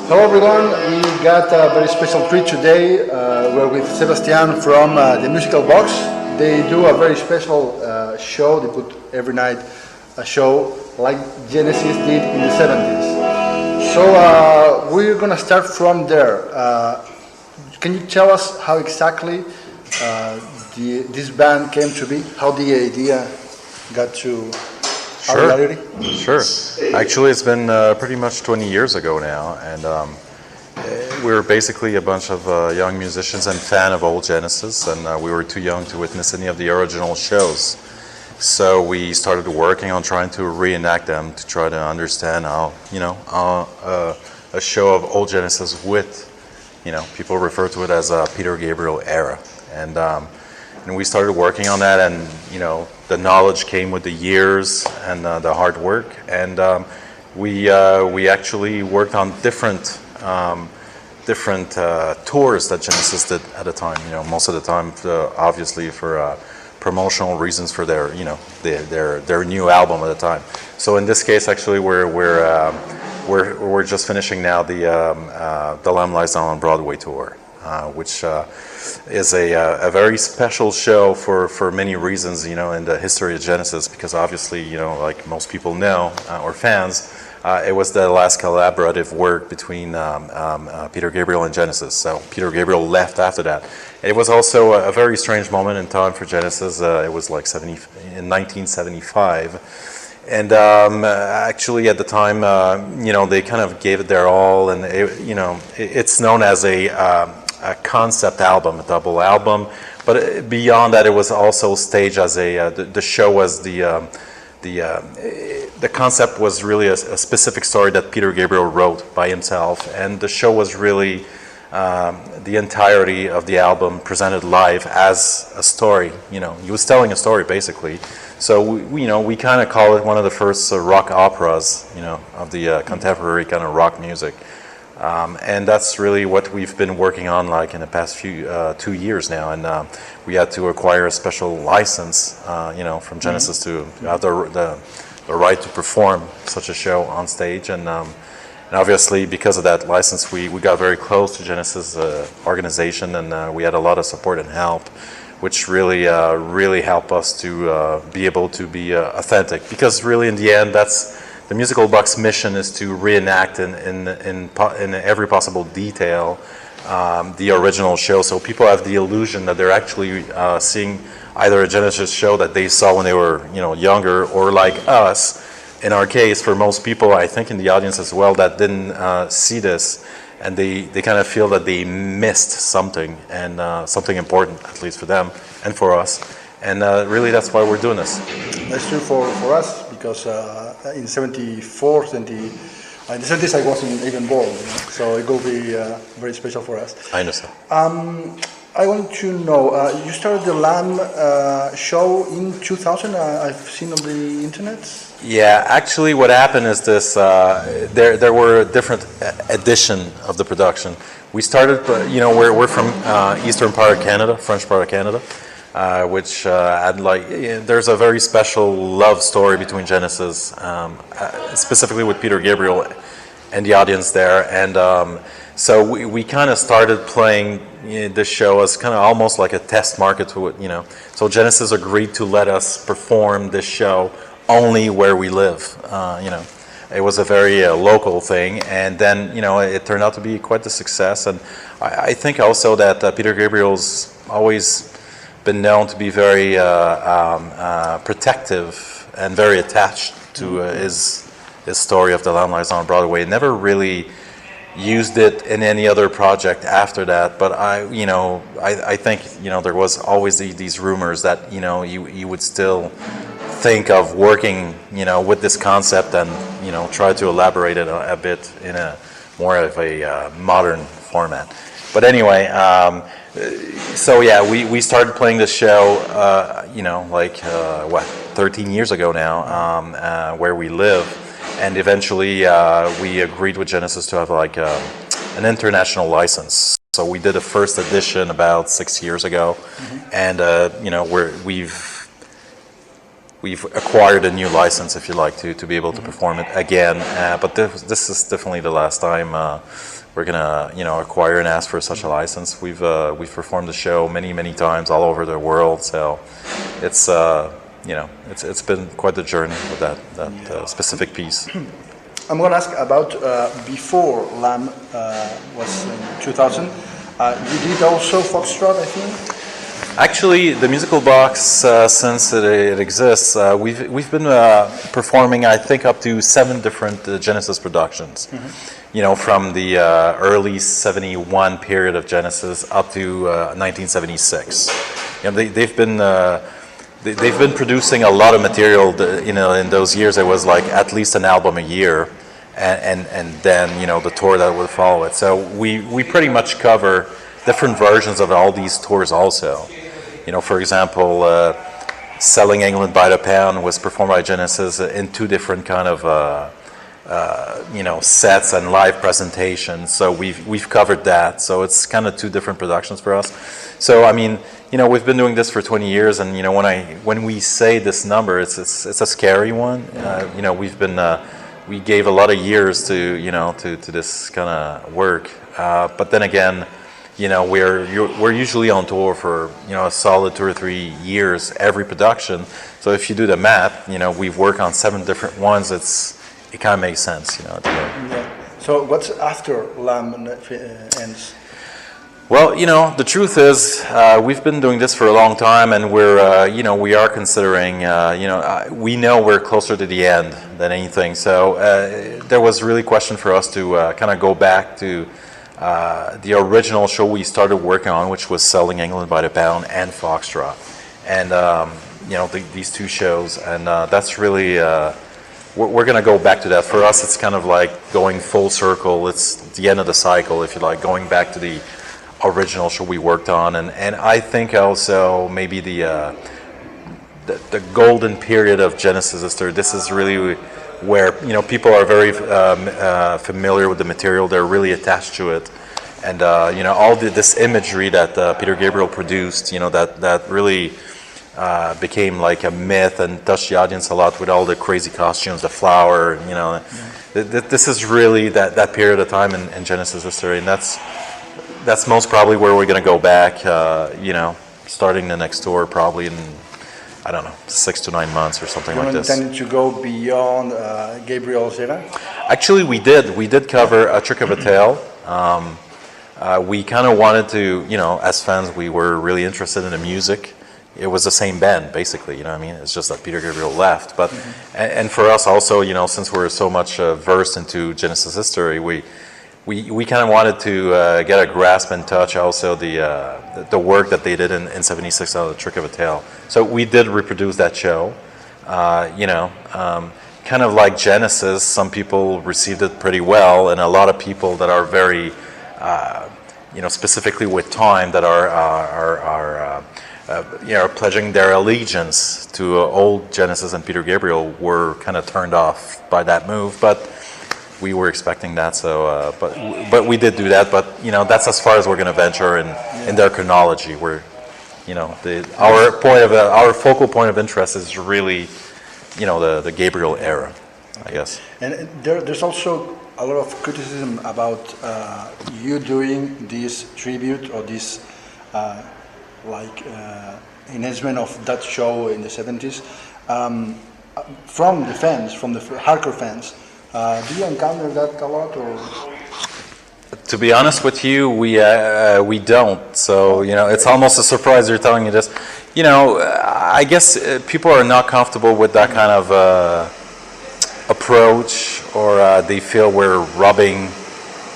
Hello everyone, we got a very special treat today. We're with Sebastian from the Musical Box. They do a very special show. They put every night a show like Genesis did in the 70s. So we're going to start from there. Can you tell us how exactly this band came to be? How the idea got to Sure. reality? Sure. Actually, it's been pretty much 20 years ago now, and we were basically a bunch of young musicians and fan of old Genesis, and we were too young to witness any of the original shows. So we started working on trying to reenact them to try to understand how, a show of old Genesis with, people refer to it as a Peter Gabriel era, and we started working on that, and the knowledge came with the years and the hard work, and we actually worked on different tours that Genesis did at the time. Most of the time, obviously for promotional reasons for their their new album at the time. So in this case, actually, we're just finishing now the Lamb Lies Down on Broadway tour, which is a very special show for many reasons, in the history of Genesis, because obviously, like most people know, or fans, it was the last collaborative work between Peter Gabriel and Genesis. So Peter Gabriel left after that. It was also a very strange moment in time for Genesis. It was like in 1975. And actually, at the time, they kind of gave it their all, and it's known as a concept album, a double album. But beyond that, it was also staged as the show was the concept was really a specific story that Peter Gabriel wrote by himself, and the show was really the entirety of the album presented live as a story. He was telling a story basically. So we kind of call it one of the first rock operas, of the contemporary kind of rock music, and that's really what we've been working on like in the past 2 years now. And we had to acquire a special license, from Genesis to have the right to perform such a show on stage, and obviously because of that license, we got very close to Genesis organization, and we had a lot of support and help, which really helped us to be able to be authentic. Because really, in the end, that's the Musical Box mission, is to reenact in every possible detail the original show, so people have the illusion that they're actually seeing either a Genesis show that they saw when they were younger, or like us, in our case, for most people, I think in the audience as well, that didn't see this, and they kind of feel that they missed something, and something important, at least for them and for us. And really, that's why we're doing this. That's true for us, because in 74, in the 70s I wasn't even born, so it will be very special for us. I understand. I want to know, you started the Lamb show in 2000, I've seen on the internet? Yeah, actually what happened is this, there were a different edition of the production. We started, we're from eastern part of Canada, French part of Canada, which had there's a very special love story between Genesis, specifically with Peter Gabriel and the audience there, and so we kind of started playing this show as kind of almost like a test market to it, So Genesis agreed to let us perform this show only where we live, It was a very local thing, and then it turned out to be quite a success. And I think also that Peter Gabriel's always been known to be very protective and very attached to his story of the Lamb Lies Down on Broadway. Never really used it in any other project after that, but I think there was always these rumors that he would still think of working with this concept, and try to elaborate it a bit in a more of a modern format. But anyway, so yeah, we started playing this show 13 years ago now, where we live. And eventually, we agreed with Genesis to have an international license. So we did a first edition about 6 years ago, and we've we've acquired a new license, if you like, to be able to perform it again. But this is definitely the last time we're gonna, acquire and ask for such a license. We've performed the show many times all over the world, so it's it's been quite the journey with that specific piece. I'm going to ask about before Lamb was in 2000. You did also Foxtrot, I think. Actually, the musical box, since it exists, we've been performing, I think, up to 7 different Genesis productions. From the early '71 period of Genesis up to 1976. They've been producing a lot of material. In those years, it was like at least an album a year, and then the tour that would follow it. So we pretty much cover different versions of all these tours also. For example, Selling England by the Pound was performed by Genesis in 2 different kind of sets and live presentations. So we've covered that. So it's kind of 2 different productions for us. So I mean, we've been doing this for 20 years, and when we say this number, it's a scary one. We gave a lot of years to this kind of work. But then again, we're usually on tour for a solid 2 or 3 years every production. So if you do the math, we've worked on 7 different ones. It kind of makes sense, at the end. Yeah. So what's after Lamb ends? Well, the truth is, we've been doing this for a long time, and we are considering, we know we're closer to the end than anything. So there was really a question for us to kind of go back to the original show we started working on, which was Selling England by the Pound and Foxtrot, and these 2 shows, and that's really. We're going to go back to that. For us, it's kind of like going full circle. It's the end of the cycle, if you like, going back to the original show we worked on. And I think also maybe the golden period of Genesis history, this is really where, people are very familiar with the material. They're really attached to it. And, all this imagery that Peter Gabriel produced, that really... became like a myth and touched the audience a lot with all the crazy costumes, the flower, This is really that period of time in Genesis history, and that's most probably where we're going to go back, starting the next tour probably in, I don't know, 6 to 9 months or something like this. You intended to go beyond Gabriel's era? Actually, we did. We did cover A Trick of a Tale. We kind of wanted to, as fans, we were really interested in the music. It was the same band, basically, It's just that Peter Gabriel left. But and for us also, since we're so much versed into Genesis history, we kind of wanted to get a grasp and touch also the work that they did in '76 on The Trick of a Tale. So we did reproduce that show. Kind of like Genesis, some people received it pretty well, and a lot of people that are very, specifically with time, that are pledging their allegiance to old Genesis and Peter Gabriel were kind of turned off by that move, but we were expecting that. So, but we did do that. But that's as far as we're going to venture in their chronology. We're, our focal point of interest is really, the Gabriel era, I guess. And there's also a lot of criticism about you doing this tribute or this. Enhancement of that show in the 70s from the fans, from the hardcore fans. Do you encounter that a lot, or? To be honest with you, we don't. So it's almost a surprise you're telling me this. I guess people are not comfortable with that kind of approach, or they feel we're rubbing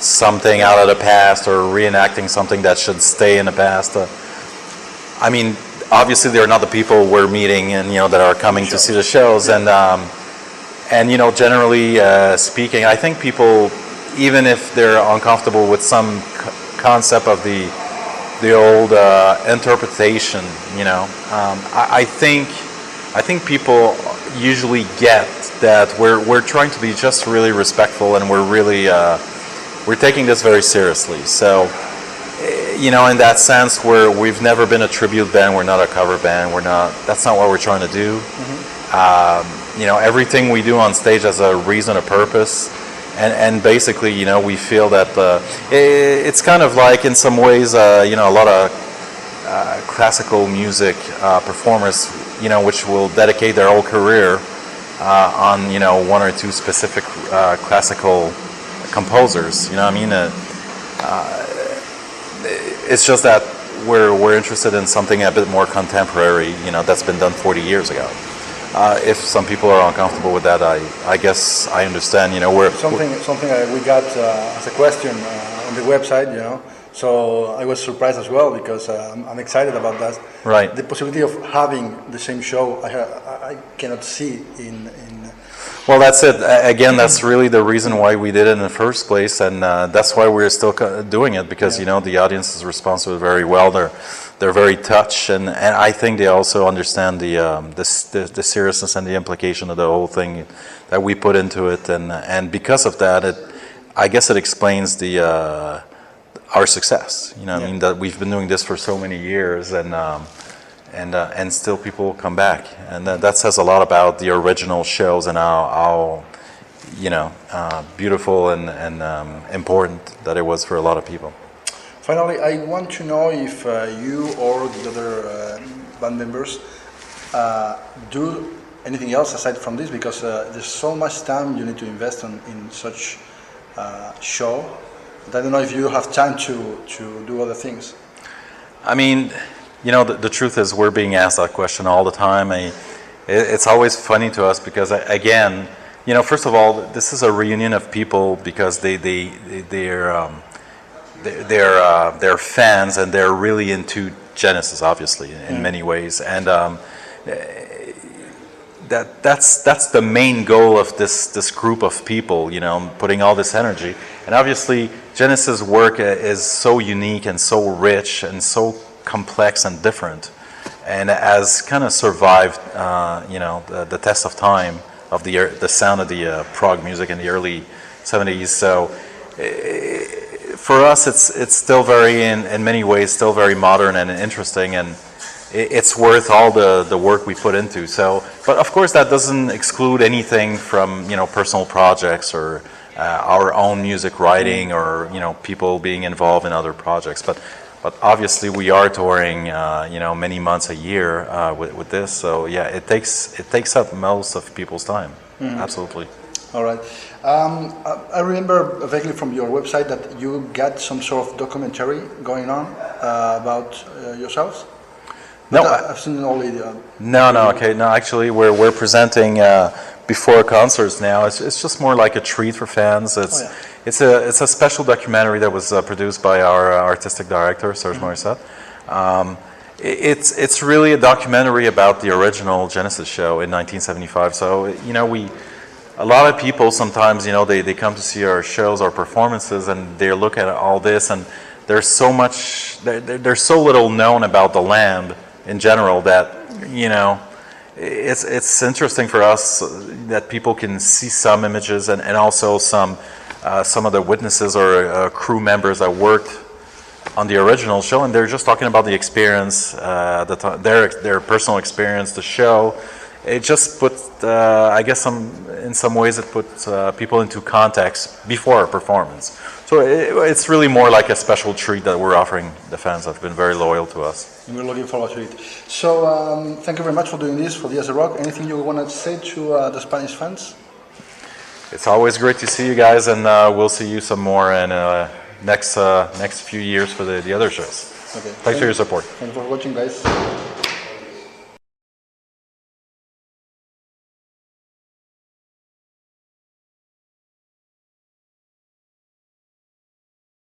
something out of the past or reenacting something that should stay in the past. I mean, obviously they're not the people we're meeting, and that are coming to see the shows, and generally speaking, I think people, even if they're uncomfortable with some concept of the old interpretation, I think people usually get that we're trying to be just really respectful, and we're really we're taking this very seriously. So. In that sense, we've never been a tribute band. We're not a cover band. That's not what we're trying to do. You know, everything we do on stage has a reason, a purpose, and basically, you know, we feel that it's kind of like in some ways, you know, a lot of classical music performers, you know, which will dedicate their whole career on, you know, one or two specific classical composers. You know what I mean? It's just that we're interested in something a bit more contemporary, you know, that's been done 40 years ago. If some people are uncomfortable with that, I guess I understand. You know, something we got as a question on the website. You know, so I was surprised as well because I'm excited about that. Right. The possibility of having the same show I cannot see in. Well, that's it. Again, that's really the reason why we did it in the first place, and that's why we're still doing it, because you know, the audiences respond to it very well. They're very touched, and I think they also understand the seriousness and the implication of the whole thing that we put into it, and because of that, I guess it explains our success. You know, I mean, that we've been doing this for so many years, and still people come back, and that says a lot about the original shows and how you know, beautiful and important that it was for a lot of people. Finally, I want to know if you or the other band members do anything else aside from this, because there's so much time you need to invest in such show. But I don't know if you have time to do other things. I mean, you know, the truth is we're being asked that question all the time. It's always funny to us because, again, you know, first of all, this is a reunion of people because they're fans, and they're really into Genesis, obviously, in many ways, and that's the main goal of this group of people, you know, putting all this energy. And obviously, Genesis' work is so unique and so rich and so complex and different, and has kind of survived, you know, the test of time of the sound of the prog music in the early 70s. So for us, it's still very, in many ways, still very modern and interesting, and it's worth all the work we put into. So, but of course, that doesn't exclude anything from, you know, personal projects or our own music writing, or, you know, people being involved in other projects. But obviously we are touring, you know, many months a year with this. So yeah, it takes up most of people's time. Absolutely. All right. I remember vaguely from your website that you got some sort of documentary going on about yourselves. No, I've seen only. No. Actually, we're presenting before concerts now. It's just more like a treat for fans. It's a special documentary that was produced by our artistic director, Serge Morissette. It's really a documentary about the original Genesis show in 1975. So, you know, a lot of people sometimes, you know, they come to see our shows, our performances, and they look at all this, and there's so much, there's so little known about the Lamb in general that, you know, it's interesting for us that people can see some images and also some of the witnesses or crew members that worked on the original show, and they're just talking about the experience, their personal experience, the show. It just puts, I guess, in some ways, it puts people into context before a performance. So it's really more like a special treat that we're offering the fans that have been very loyal to us. And we're looking forward to it. So thank you very much for doing this for Días de Rock. Anything you want to say to the Spanish fans? It's always great to see you guys, and we'll see you some more in next few years for the other shows. Okay. Thanks for your support. Thank you for watching, guys.